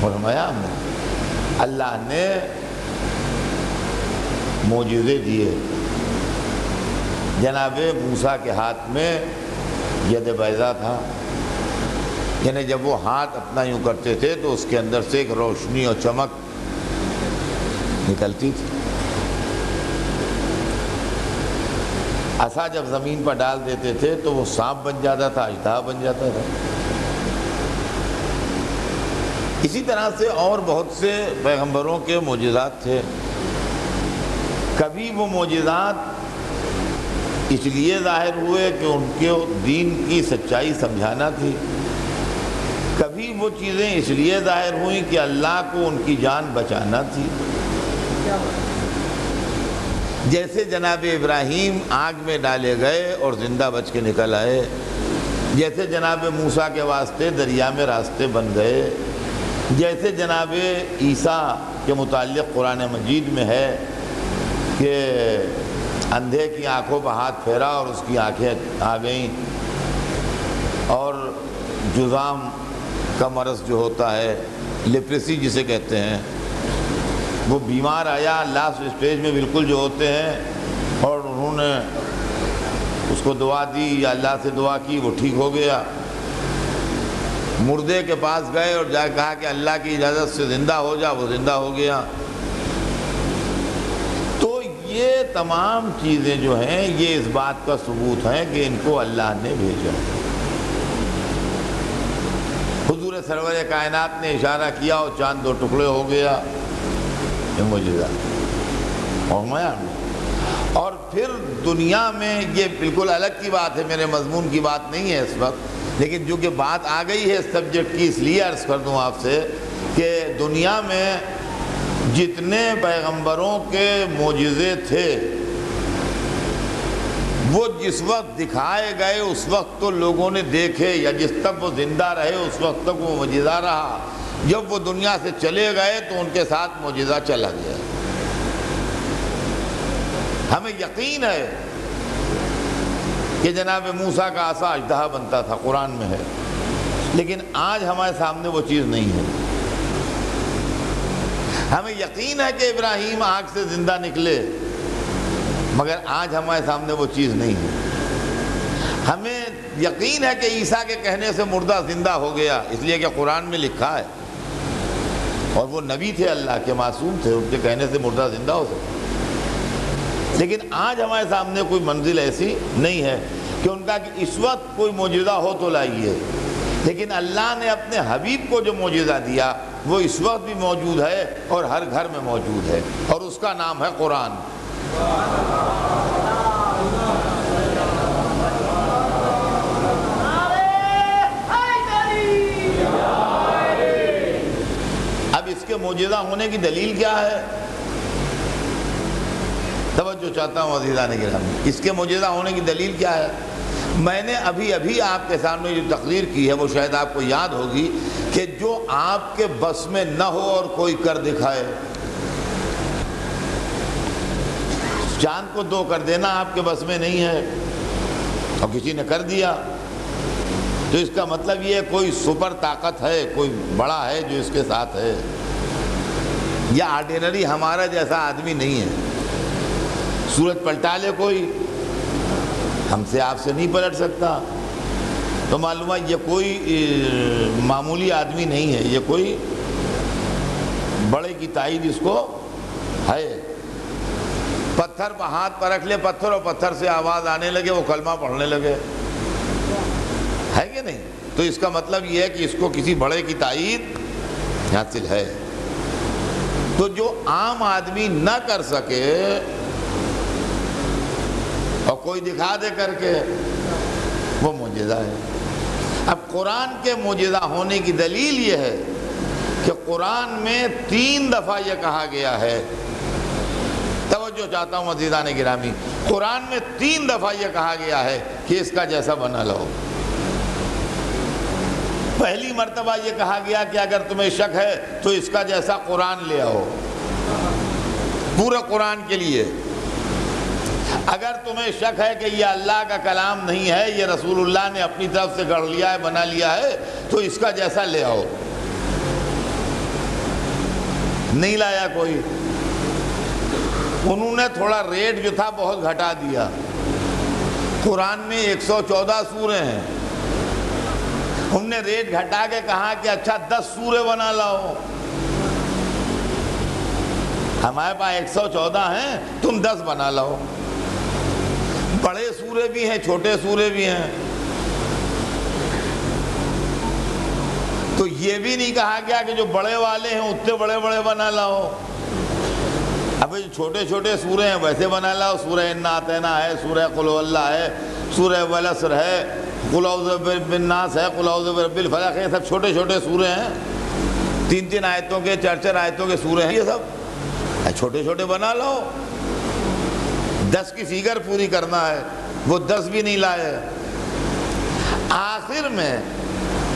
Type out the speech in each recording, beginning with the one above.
فرمایا اللہ نے معجزے دیے. جناب موسیٰ کے ہاتھ میں ید بیضا تھا، یعنی جب وہ ہاتھ اپنا یوں کرتے تھے تو اس کے اندر سے ایک روشنی اور چمک نکلتی تھی. عصا جب زمین پر ڈال دیتے تھے تو وہ سانپ بن جاتا تھا، اژدہا بن جاتا تھا. اسی طرح سے اور بہت سے پیغمبروں کے معجزات تھے. کبھی وہ معجزات اس لیے ظاہر ہوئے کہ ان کے دین کی سچائی سمجھانا تھی، کبھی وہ چیزیں اس لیے ظاہر ہوئیں کہ اللہ کو ان کی جان بچانا تھی. جیسے جناب ابراہیم آگ میں ڈالے گئے اور زندہ بچ کے نکل آئے، جیسے جناب موسیٰ کے واسطے دریا میں راستے بن گئے، جیسے جناب عیسیٰ کے متعلق قرآن مجید میں ہے کہ اندھے کی آنکھوں پر ہاتھ پھیرا اور اس کی آنکھیں آ گئیں، اور جذام کا مرض جو ہوتا ہے، لیپریسی جسے کہتے ہیں، وہ بیمار آیا لاسٹ اسٹیج میں بالکل جو ہوتے ہیں، اور انہوں نے اس کو دعا دی یا اللہ سے دعا کی، وہ ٹھیک ہو گیا. مردے کے پاس گئے اور جا کہا کہ اللہ کی اجازت سے زندہ ہو جا، وہ زندہ ہو گیا. تو یہ تمام چیزیں جو ہیں یہ اس بات کا ثبوت ہیں کہ ان کو اللہ نے بھیجا. حضور سرور کائنات نے اشارہ کیا اور چاند 2 ٹکڑے ہو گیا. یہ معجزہ اور پھر دنیا میں یہ بالکل الگ کی بات ہے، میرے مضمون کی بات نہیں ہے اس وقت، لیکن جو کہ بات آ گئی ہے اس سبجیکٹ کی، اس لیے عرض کر دوں آپ سے کہ دنیا میں جتنے پیغمبروں کے معجزے تھے وہ جس وقت دکھائے گئے اس وقت تو لوگوں نے دیکھے، یا جس تک وہ زندہ رہے اس وقت تک وہ معجزہ رہا. جب وہ دنیا سے چلے گئے تو ان کے ساتھ معجزہ چلا گیا. ہمیں یقین ہے کہ جناب موسیٰ کا عصا اژدہا بنتا تھا، قرآن میں ہے، لیکن آج ہمارے سامنے وہ چیز نہیں ہے. ہمیں یقین ہے کہ ابراہیم آگ سے زندہ نکلے، مگر آج ہمارے سامنے وہ چیز نہیں ہے. ہمیں یقین ہے کہ عیسیٰ کے کہنے سے مردہ زندہ ہو گیا، اس لیے کہ قرآن میں لکھا ہے، اور وہ نبی تھے، اللہ کے معصوم تھے، ان کے کہنے سے مردہ زندہ ہو سکتا. لیکن آج ہمارے سامنے کوئی منزل ایسی نہیں ہے کہ ان کا کہ اس وقت کوئی معجزہ ہو تو لائیے. لیکن اللہ نے اپنے حبیب کو جو معجزہ دیا وہ اس وقت بھی موجود ہے اور ہر گھر میں موجود ہے، اور اس کا نام ہے قرآن. اب اس کے معجزہ ہونے کی دلیل کیا ہے؟ توجہ چاہتا ہوں عزیزان گرامی، اس کے معجزہ ہونے کی دلیل کیا ہے؟ میں نے ابھی آپ کے سامنے جو تقریر کی ہے وہ شاید آپ کو یاد ہوگی کہ جو آپ کے بس میں نہ ہو اور کوئی کر دکھائے. چاند کو 2 کر دینا آپ کے بس میں نہیں ہے اور کسی نے کر دیا، تو اس کا مطلب یہ کوئی سپر طاقت ہے، کوئی بڑا ہے جو اس کے ساتھ ہے. یا آرڈینری ہمارا جیسا آدمی نہیں ہے. سورج پلٹا لے کوئی، ہم سے آپ سے نہیں پلٹ سکتا. تو معلوم ہے یہ کوئی معمولی آدمی نہیں ہے، یہ کوئی بڑے کی تائید اس کو ہے. پتھر پر ہاتھ پر رکھ لے پتھر، اور پتھر سے آواز آنے لگے، وہ کلمہ پڑھنے لگے، ہے کہ نہیں؟ تو اس کا مطلب یہ ہے کہ اس کو کسی بڑے کی تائید حاصل ہے. تو جو عام آدمی نہ کر سکے اور کوئی دکھا دے کر کے، وہ معجزہ ہے. اب قرآن کے معجزہ ہونے کی دلیل یہ ہے کہ قرآن میں 3 دفعہ یہ کہا گیا ہے. توجہ چاہتا ہوں عزیزان گرامی، قرآن میں 3 دفعہ یہ کہا گیا ہے کہ اس کا جیسا بنا لو. پہلی مرتبہ یہ کہا گیا کہ اگر تمہیں شک ہے تو اس کا جیسا قرآن لے آؤ، پورے قرآن کے لیے. اگر تمہیں شک ہے کہ یہ اللہ کا کلام نہیں ہے، یہ رسول اللہ نے اپنی طرف سے گڑھ لیا ہے، بنا لیا ہے، تو اس کا جیسا لے آؤ. نہیں لایا کوئی. انہوں نے تھوڑا ریٹ جو تھا بہت گھٹا دیا. قرآن میں 114 سورے ہیں. ہم نے ریٹ گھٹا کے کہا کہ اچھا 10 سورے بنا لاؤ. ہمارے پاس 114 ہیں، تم 10 بنا لاؤ. بڑے سورے بھی ہیں، چھوٹے سورے بھی ہیں. تو یہ بھی نہیں کہا گیا کہ جو بڑے والے ہیں اتنے بڑے بڑے بنا لاؤ. اب جو چھوٹے چھوٹے سورے ہیں ویسے بنا لاؤ. سورہ انا اعطینہ ہے، سورہ قل هو اللہ ہے، سورہ والعصر ہے، قل اعوذ برب الناس ہے، قل اعوذ برب الفلق ہے. یہ سب چھوٹے چھوٹے سورے ہیں. 3 آیتوں کے 4 آیتوں کے سورے ہیں. یہ سب چھوٹے چھوٹے بنا لو. 10 کی فگر پوری کرنا ہے، وہ 10 بھی نہیں لائے. آخر میں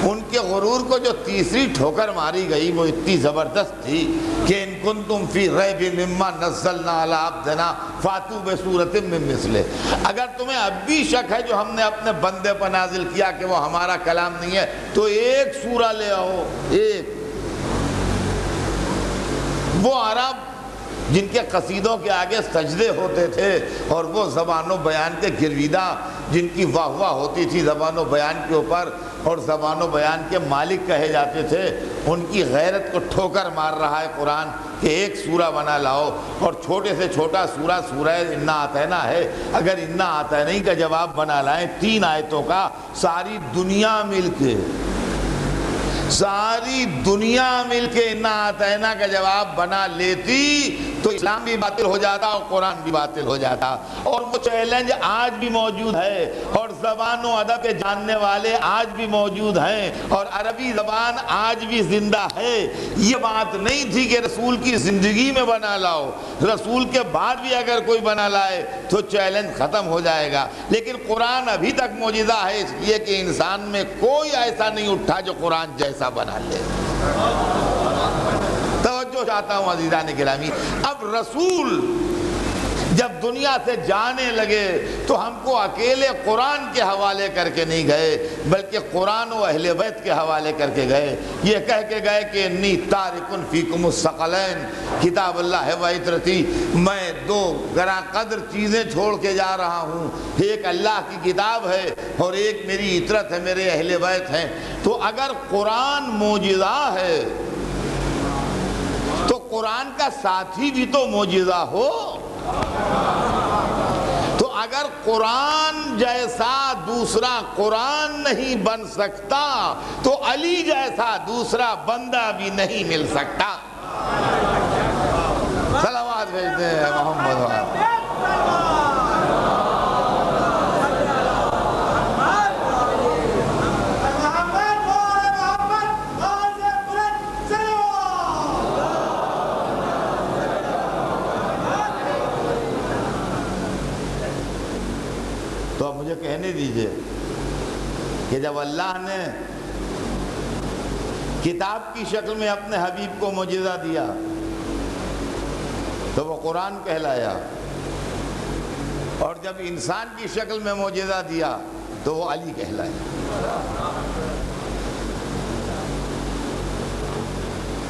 ان کے غرور کو جو تیسری ٹھوکر ماری گئی وہ اتنی زبردست تھی کہ ان کنتم فی ریب مما نزلنا علی عبدنا فاتوا بسورۃ من مثلہ. اگر تمہیں اب بھی شک ہے جو ہم نے اپنے بندے پر نازل کیا کہ وہ ہمارا کلام نہیں ہے تو ایک سورہ لے آؤ. ایک. وہ عرب جن کے قصیدوں کے آگے سجدے ہوتے تھے اور وہ زبان و بیان کے گرویدہ جن کی واہ واہ ہوتی تھی زبان و بیان کے اوپر اور زبان و بیان کے مالک کہے جاتے تھے، ان کی غیرت کو ٹھوکر مار رہا ہے قرآن کہ ایک سورہ بنا لاؤ. اور چھوٹے سے چھوٹا سورہ سورہ انا اعطینہ ہے. اگر انا اعطینہ کا جواب بنا لائیں 3 آیتوں کا، ساری دنیا مل کے انا اعطینہ کا جواب بنا لیتی تو اسلام بھی باطل ہو جاتا اور قرآن بھی باطل ہو جاتا. اور وہ چیلنج آج بھی موجود ہے اور زبان و ادب کے جاننے والے آج بھی موجود ہیں اور عربی زبان آج بھی زندہ ہے. یہ بات نہیں تھی کہ رسول کی زندگی میں بنا لاؤ، رسول کے بعد بھی اگر کوئی بنا لائے تو چیلنج ختم ہو جائے گا. لیکن قرآن ابھی تک معجزہ ہے اس لیے کہ انسان میں کوئی ایسا نہیں اٹھا جو قرآن جیسا بنا لے. توجہ چاہتا ہوں عزیزان گرامی. اب رسول جب دنیا سے جانے لگے تو ہم کو اکیلے قرآن کے حوالے کر کے نہیں گئے بلکہ قرآن و اہل بیت کے حوالے کر کے گئے. یہ کہہ کے گئے کہ انی تارکن فیکم الثقلین کتاب اللہ و عترتی، میں 2 گراں قدر چیزیں چھوڑ کے جا رہا ہوں. ایک اللہ کی کتاب ہے اور ایک میری عترت ہے، میرے اہل بیت ہیں. تو اگر قرآن معجزہ ہے تو قرآن کا ساتھی بھی تو معجزہ ہو. تو اگر قرآن جیسا دوسرا قرآن نہیں بن سکتا تو علی جیسا دوسرا بندہ بھی نہیں مل سکتا. صلوات بھیجتے ہیں محمد. تو اب مجھے کہنے دیجئے کہ جب اللہ نے کتاب کی شکل میں اپنے حبیب کو معجزہ دیا تو وہ قرآن کہلایا، اور جب انسان کی شکل میں معجزہ دیا تو وہ علی کہلایا.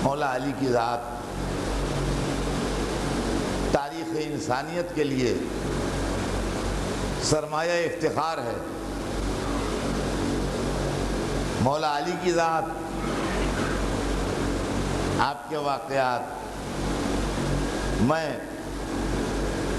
مولا علی کی ذات تاریخ انسانیت کے لیے سرمایہ افتخار ہے. مولا علی کی ذات، آپ کے واقعات، میں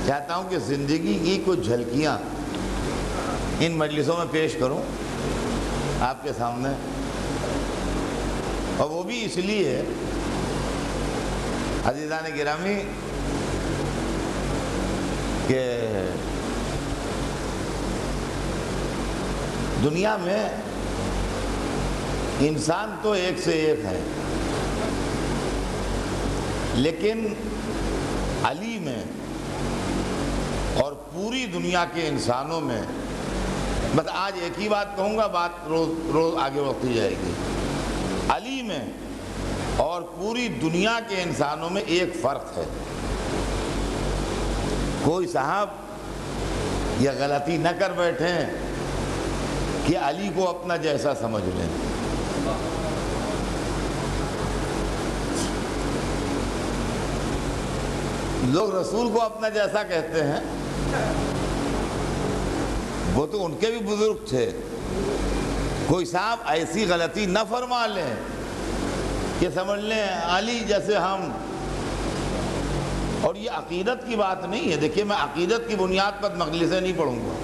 چاہتا ہوں کہ زندگی کی کچھ جھلکیاں ان مجلسوں میں پیش کروں آپ کے سامنے. اور وہ بھی اس لیے عزیزان گرامی کہ دنیا میں انسان تو ایک سے ایک ہے، لیکن علی میں اور پوری دنیا کے انسانوں میں، بس آج ایک ہی بات کہوں گا، بات روز آگے بڑھتی جائے گی. علی میں اور پوری دنیا کے انسانوں میں ایک فرق ہے. کوئی صاحب یہ غلطی نہ کر بیٹھیں کہ علی کو اپنا جیسا سمجھ لیں. لوگ رسول کو اپنا جیسا کہتے ہیں، وہ تو ان کے بھی بزرگ تھے. کوئی صاحب ایسی غلطی نہ فرما لیں کہ سمجھ لیں علی جیسے ہم. اور یہ عقیدت کی بات نہیں ہے. دیکھیے میں عقیدت کی بنیاد پر مجلسیں نہیں پڑھوں گا.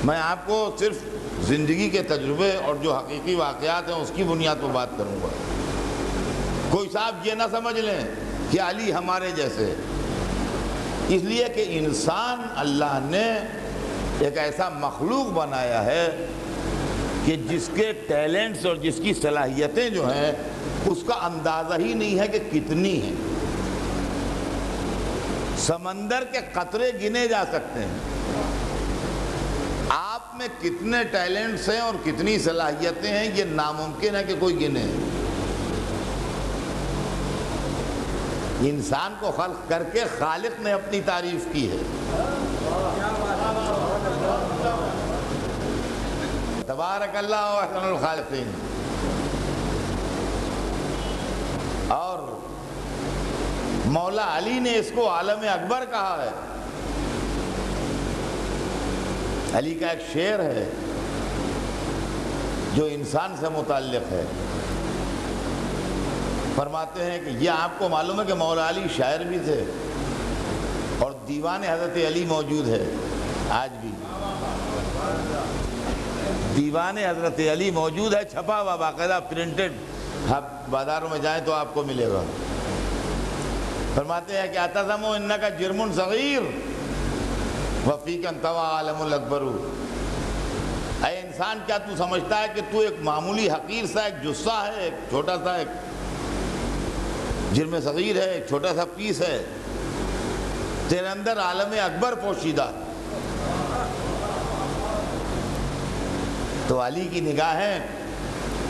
میں آپ کو صرف زندگی کے تجربے اور جو حقیقی واقعات ہیں اس کی بنیاد پر بات کروں گا. کوئی صاحب یہ نہ سمجھ لیں کہ علی ہمارے جیسے، اس لیے کہ انسان اللہ نے ایک ایسا مخلوق بنایا ہے کہ جس کے ٹیلنٹس اور جس کی صلاحیتیں جو ہیں اس کا اندازہ ہی نہیں ہے کہ کتنی ہیں. سمندر کے قطرے گنے جا سکتے ہیں. آپ میں کتنے ٹیلنٹس ہیں اور کتنی صلاحیتیں ہیں یہ ناممکن ہے کہ کوئی گنے. انسان کو خلق کر کے خالق نے اپنی تعریف کی ہے. تبارک اللہ و احسن الخالقین. اور مولا علی نے اس کو عالم اکبر کہا ہے. علی کا ایک شعر ہے جو انسان سے متعلق ہے. فرماتے ہیں کہ یہ آپ کو معلوم ہے کہ مولا علی شاعر بھی تھے اور دیوان حضرت علی موجود ہے آج بھی. دیوان حضرت علی موجود ہے، چھپا ہوا باقاعدہ پرنٹڈ. آپ بازاروں میں جائیں تو آپ کو ملے گا. فرماتے ہیں کہ اتزم انک جرم صغیر وفیک انطوی عالم الاکبر. اے انسان کیا تو سمجھتا ہے کہ تو ایک معمولی حقیر سا ایک جثہ ہے، ایک چھوٹا سا ایک جرم صغیر ہے، ایک چھوٹا سا پیس ہے، تیرے اندر عالم اکبر پوشیدہ. تو علی کی نگاہیں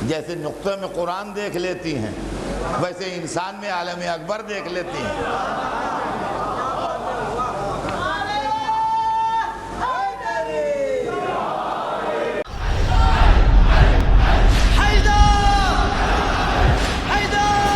جیسے نقطہ میں قرآن دیکھ لیتی ہیں ویسے انسان میں عالم اکبر دیکھ لیتی ہیں.